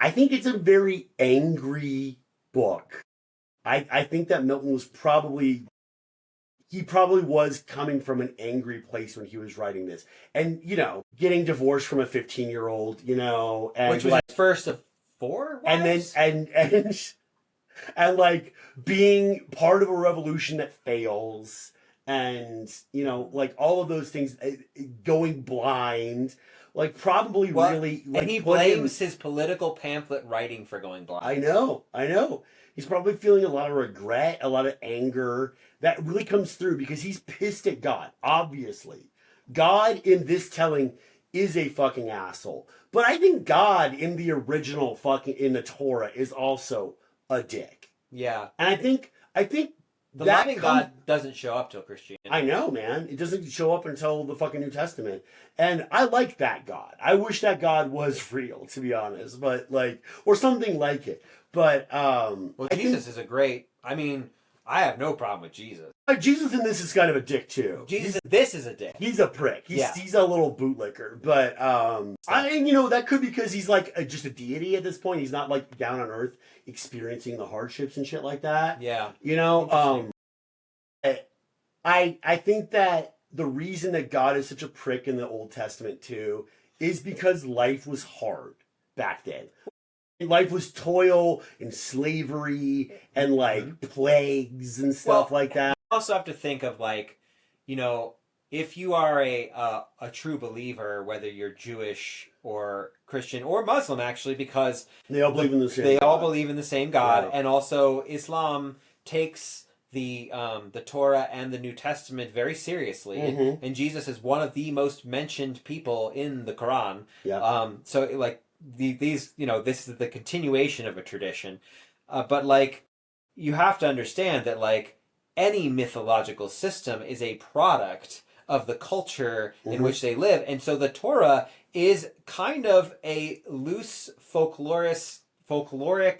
I think it's a very angry book. I think that Milton was probably he probably was coming from an angry place when he was writing this. And, getting divorced from a 15-year-old, and Which was like his first of four and then wives? and like being part of a revolution that fails and, like all of those things going blind, like probably Well, really and like he put him. blames his political pamphlet writing for going I blind. know, I know. He's probably feeling a lot of regret, a lot of anger. That really comes through because he's pissed at God, obviously. God in this telling is a fucking asshole. But I think God in the original fucking in the Torah is also a dick. Yeah. And I think The that loving comes. God doesn't show up till I Christianity. know, man. It doesn't show up until the fucking New Testament. And I like that God. I wish that God was real, to be honest. But like or something like it. But Well, I think Jesus is a great. I mean, I have no problem with Jesus. Jesus in this is kind of a dick too. Jesus, this is a dick. He's a prick. Yeah. He's a little bootlicker. But that could be because he's like just a deity at this point. He's not like down on earth experiencing the hardships and shit like that. Yeah. I think that the reason that God is such a prick in the Old Testament too is because life was hard back then. Life was toil and slavery and like plagues and stuff like that. You also have to think of like, if you are a true believer, whether you're Jewish or Christian or Muslim, actually, because They all believe in the same. they all God. believe in the same God, Yeah. and also Islam takes the Torah and the New Testament very seriously, Mhm. and Jesus is one of the most mentioned people in the Quran. Yeah. So like these, this is the continuation of a tradition, but like you have to understand that like any mythological system is a product of the culture in which they live, and so the Torah is kind of a loose folkloric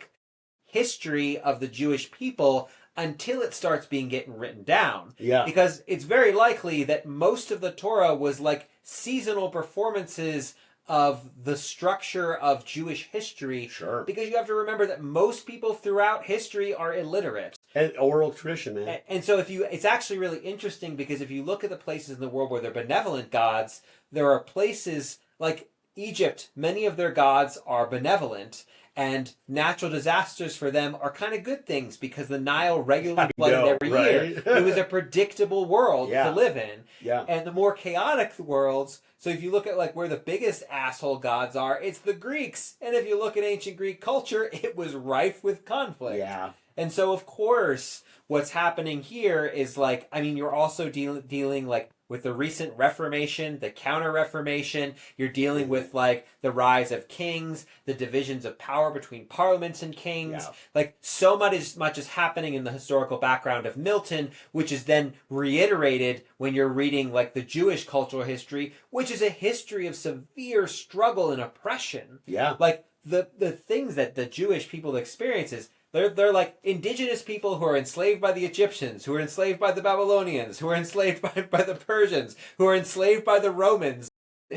history of the Jewish people until it starts getting written down. Yeah. Because it's very likely that most of the Torah was like seasonal performances of the structure of Jewish history. Sure. Because you have to remember that most people throughout history are illiterate. And oral tradition, man. And so it's actually really interesting because if you look at the places in the world where they're benevolent gods, there are places like Egypt, many of their gods are benevolent, and natural disasters for them are kind of good things because the Nile regularly flooded every year. It was a predictable world to live in. Yeah. And the more chaotic worlds, so if you look at like where the biggest asshole gods are, it's the Greeks. And if you look at ancient Greek culture, it was rife with conflict. Yeah. And so, of course, what's happening here is like, I mean, you're also dealing like with the recent Reformation, the Counter-Reformation. You're dealing with like the rise of kings, the divisions of power between parliaments and kings. Yeah. Like so much is happening in the historical background of Milton, which is then reiterated when you're reading like the Jewish cultural history, which is a history of severe struggle and oppression. Yeah. Like the things that the Jewish people experience they're like indigenous people who are enslaved by the Egyptians, who are enslaved by the Babylonians, who are enslaved by the Persians, who are enslaved by the Romans,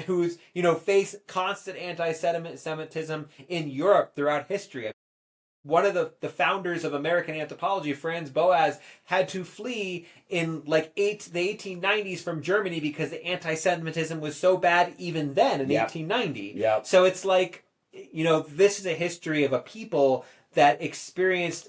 who's, face constant anti-Semitism in Europe throughout history. One of the founders of American anthropology, Franz Boas, had to flee in like the 1890s from Germany because the anti-Semitism was so bad even then in 1890. Yeah. So it's like, this is a history of a people that experienced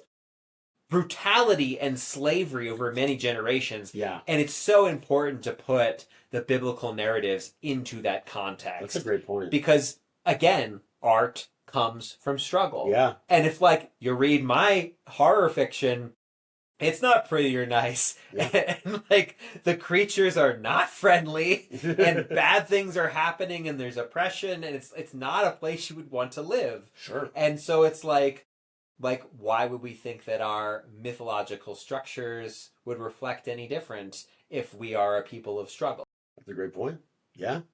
brutality and slavery over many generations. Yeah. And it's so important to put the biblical narratives into that context. That's a great point. Because, again, art comes from struggle. Yeah. And if, like, you read my horror fiction, it's not pretty or nice. Yeah. And, like, the creatures are not friendly, and bad things are happening, and there's oppression, and it's not a place you would want to live. Sure. And so it's like, why would we think that our mythological structures would reflect any different if we are a people of struggle? That's a great point. Yeah.